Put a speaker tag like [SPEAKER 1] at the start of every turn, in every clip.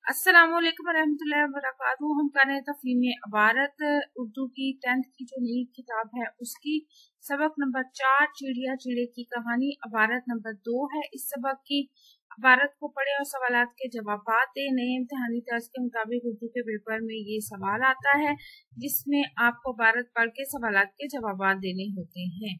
[SPEAKER 1] अस्सलामुअलैकुम रहमतुल्लाहि व बरकातहू। हम कर रहे हैं तफहीम इबारत उर्दू की 10th की जो नई किताब है उसकी सबक नंबर 4 चिड़िया चिड़े की कहानी इबारत नंबर 2 है। इस सबक की इबारत को पढ़े और सवालात के जवाब दें। नए इम्तिहानी तर्ज के मुताबिक उर्दू के पेपर में ये सवाल आता है जिसमें आपको इबारत पढ़ के सवालात के जवाब देने होते हैं।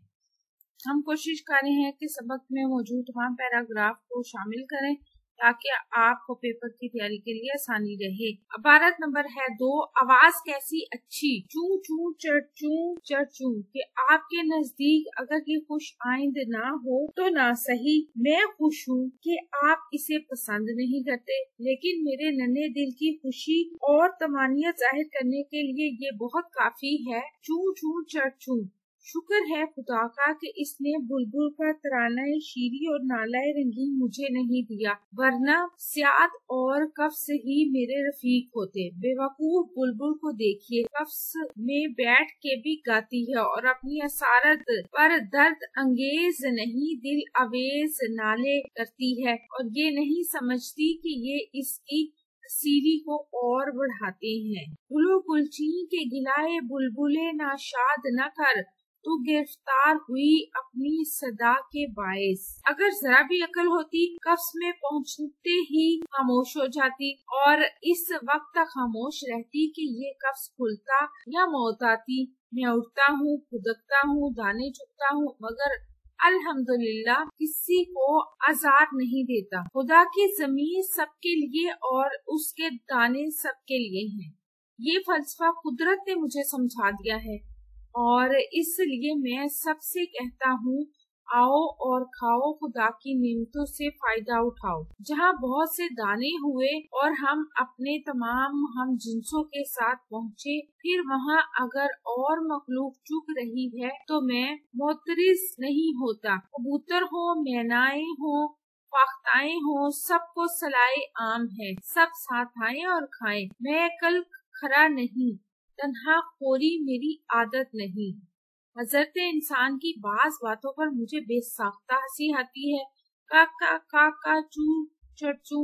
[SPEAKER 1] हम कोशिश कर रहे हैं कि सबक में मौजूद तमाम पैराग्राफ को शामिल करें ताकि आपको पेपर की तैयारी के लिए आसानी रहे। इबारत नंबर है 2। आवाज कैसी अच्छी, चू चू चढ़ चू कि आपके नजदीक अगर ये खुश आइंद ना हो तो ना सही। मैं खुश हूँ कि आप इसे पसंद नहीं करते, लेकिन मेरे नन्हे दिल की खुशी और तमानियत जाहिर करने के लिए ये बहुत काफी है। चू चू चढ़ चू। शुक्र है खुदा का कि इसने बुलबुल का तराना शीरी और नालाए रंगीन मुझे नहीं दिया, वरना सियाद और कफ्स ही मेरे रफीक होते। बेवकूफ बुलबुल को देखिए, कफ्स में बैठ के भी गाती है और अपनी असारत पर दर्द अंगेज नहीं दिल अवेज नाले करती है, और ये नहीं समझती कि ये इसकी सीरी को और बढ़ाते हैं। गुलो गुलची के गिलाए बुलबुले नाशाद न कर, तो गिरफ्तार हुई अपनी सदा के बायस। अगर जरा भी अकल होती कफ्स में पहुंचते ही खामोश हो जाती और इस वक्त तक खामोश रहती कि ये कफ्स खुलता या मौत आती। मैं उठता हूँ, खुदकता हूँ, दाने चुगता हूँ, मगर अल्हम्दुलिल्लाह किसी को आजाद नहीं देता। खुदा की जमीन सबके लिए और उसके दाने सबके लिए हैं। ये फलसफा कुदरत ने मुझे समझा दिया है और इसलिए मैं सबसे कहता हूँ, आओ और खाओ, खुदा की नेमतों से फायदा उठाओ। जहाँ बहुत से दाने हुए और हम अपने तमाम हम जिन्सों के साथ पहुँचे, फिर वहाँ अगर और मखलूक चुग रही है तो मैं मोतरिज नहीं होता। कबूतर हो, मैनाए हो, फाख्ताएं हो, सबको सलाए आम है, सब साथ आए और खाएं। मैं कल खरा नहीं, तन्हा खोरी मेरी आदत नहीं। हजरत इंसान की बाज बातों पर मुझे बेसाख्ता हंसी आती है। का चू चढ़चू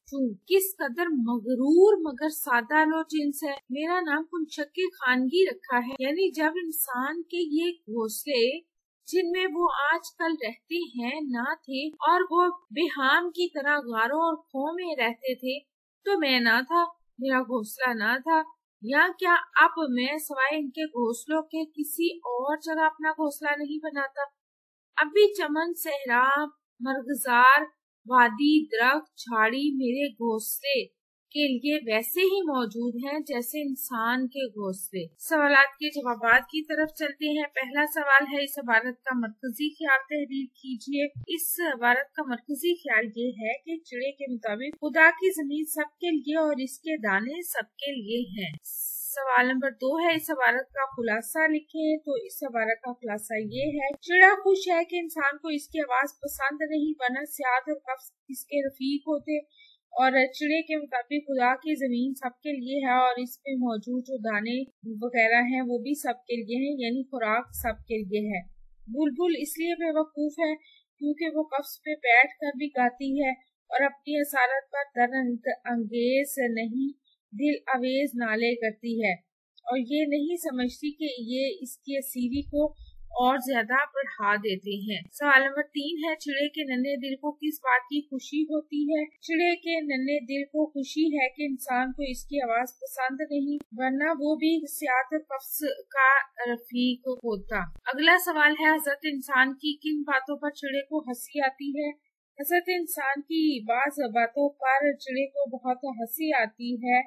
[SPEAKER 1] चू। किस कदर मगरूर मगर सादा लो जिन्स है। मेरा नाम कुनचक्के खानगी रखा है, यानी जब इंसान के ये घोंसले जिनमें वो आजकल रहते हैं ना थे और वो बेहाम की तरह गारों और खो में रहते थे, तो मैं ना था, मेरा घोंसला ना था। या क्या अब मैं सिवाय इनके घोंसलों के किसी और जगह अपना घोंसला नहीं बनाता? अब भी चमन, सहरा, मर्गजार, वादी, दरख्त, झाड़ी मेरे घोंसले के लिए वैसे ही मौजूद हैं जैसे इंसान के घोंसले। सवालात के जवाबात की तरफ चलते हैं। पहला सवाल है, इस इबारत का मरकजी ख्याल तहरीर कीजिए। इस इबारत का मरकजी ख्याल ये है कि चिड़े के मुताबिक खुदा की जमीन सबके लिए और इसके दाने सबके लिए हैं। सवाल नंबर 2 है, इस इबारत का खुलासा लिखें। तो इस इबारत का खुलासा ये है, चिड़ा खुश है कि इंसान को इसकी आवाज पसंद नहीं, वरना सियाद और कफ्स इसके रफीक होते। और चिड़े के मुताबिक खुदा की जमीन सबके लिए है और इसमें मौजूद जो दाने वगैरह हैं वो भी सबके लिए हैं, यानी खुराक सबके लिए है। बुलबुल इसलिए बेवकूफ है क्योंकि वो कफ्स पे बैठ कर भी गाती है और अपनी असारत पर दर्द अंगेज नहीं दिल अवेज नाले करती है, और ये नहीं समझती कि ये इसकी असीरी को और ज्यादा बढ़ा देते हैं। सवाल नंबर 3 है, चिड़े के नन्हे दिल को किस बात की खुशी होती है? चिड़े के नन्हे दिल को खुशी है कि इंसान को इसकी आवाज पसंद नहीं, वरना वो भी सियात कफ्स का रफीक होता। अगला सवाल है, हजरत इंसान की किन बातों पर चिड़े को हंसी आती है? हजरत इंसान की बाज बातों पर चिड़े को बहुत हंसी आती है,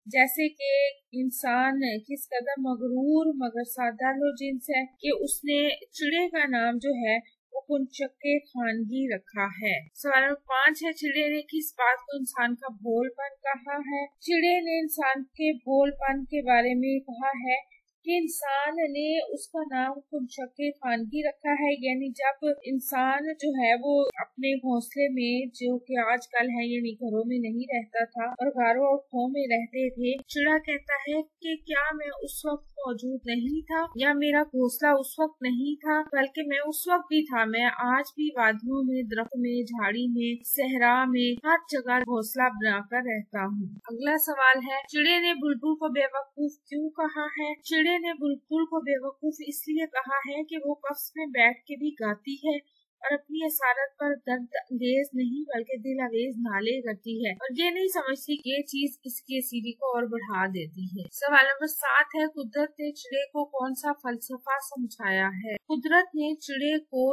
[SPEAKER 1] जैसे कि इंसान किस कदर मगरूर मगर सादा लो जिन्स है कि उसने चिड़े का नाम जो है वो कुनचक्के खानगी रखा है। सवाल 5 है, चिड़े ने किस बात को इंसान का भोलपन कहा है? चिड़े ने इंसान के भोलपन के बारे में कहा है कि इंसान ने उसका नाम कुनशक्के खानगी रखा है, यानी जब इंसान जो है वो अपने घोंसले में, जो कि आजकल है यानी घरों में नहीं रहता था और घरों और खों में रहते थे, चिड़ा कहता है कि क्या मैं उस वक्त मौजूद नहीं था या मेरा घोंसला उस वक्त नहीं था, बल्कि मैं उस वक्त भी था। मैं आज भी वादियों में, दरख्त में, झाड़ी में, सहरा में, हर जगह घोंसला बनाकर रहता हूँ। अगला सवाल है, चिड़े ने बुलबुल को बेवकूफ क्यों कहा है? चिड़े ने बुलबुल को बेवकूफ इसलिए कहा है कि वो कफ्स में बैठ के भी गाती है और अपनी असारत पर दर्द अंगेज नहीं बल्कि दिल अंगेज नाले करती है और ये नहीं समझती कि ये चीज इसकी सीढ़ी को और बढ़ा देती है। सवाल नंबर 7 है, कुदरत ने चिड़े को कौन सा फलसफा समझाया है? कुदरत ने चिड़े को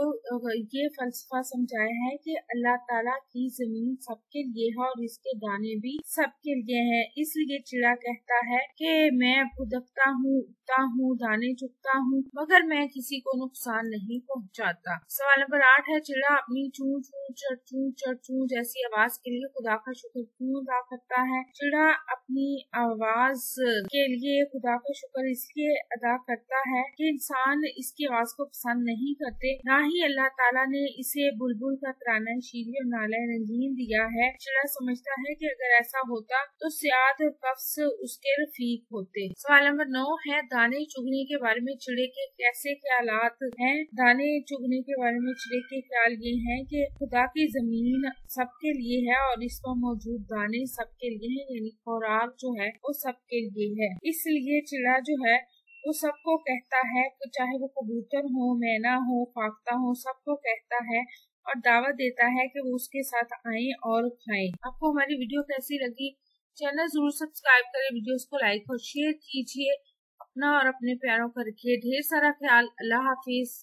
[SPEAKER 1] ये फलसफा समझाया है कि अल्लाह ताला की जमीन सबके लिए है और इसके दाने भी सबके लिए है। इसलिए चिड़ा कहता है कि मैं भुदकता हूँ, उगता हूँ, दाने चुगता हूँ, मगर मैं किसी को नुकसान नहीं पहुँचाता। सवाल नंबर 8 है, चिड़ा अपनी चू चू चर चू जैसी आवाज के लिए खुदा का शुक्र क्यों अदा करता है? चिड़ा अपनी आवाज के लिए खुदा का शुक्र इसलिए अदा करता है कि इंसान इसकी आवाज को पसंद नहीं करते, ना ही अल्लाह ताला ने इसे बुलबुल का तराना शीरी और नाला रंगीन दिया है। चिड़ा समझता है कि अगर ऐसा होता तो सियाद और कफ्स उसके रफीक होते। सवाल नंबर 9 है, दाने चुगने के बारे में चिड़े के कैसे ख्यालात हैं? दाने चुगने के बारे में चिड़े के ख्याल ये हैं कि खुदा की जमीन सबके लिए है और इस पर मौजूद दाने सबके लिए हैं, यानी खुराक जो है वो सबके लिए है। इसलिए चिड़ा जो है वो सबको कहता है, चाहे वो कबूतर हो, मैना हो, फाख्ता हो, सबको कहता है और दावत देता है कि वो उसके साथ आए और खाएं। आपको हमारी वीडियो कैसी लगी? चैनल जरूर सब्सक्राइब करें, वीडियोस को लाइक और शेयर कीजिए। अपना और अपने प्यारों का रखिए ढेर सारा ख्याल। अल्लाह हाफिज।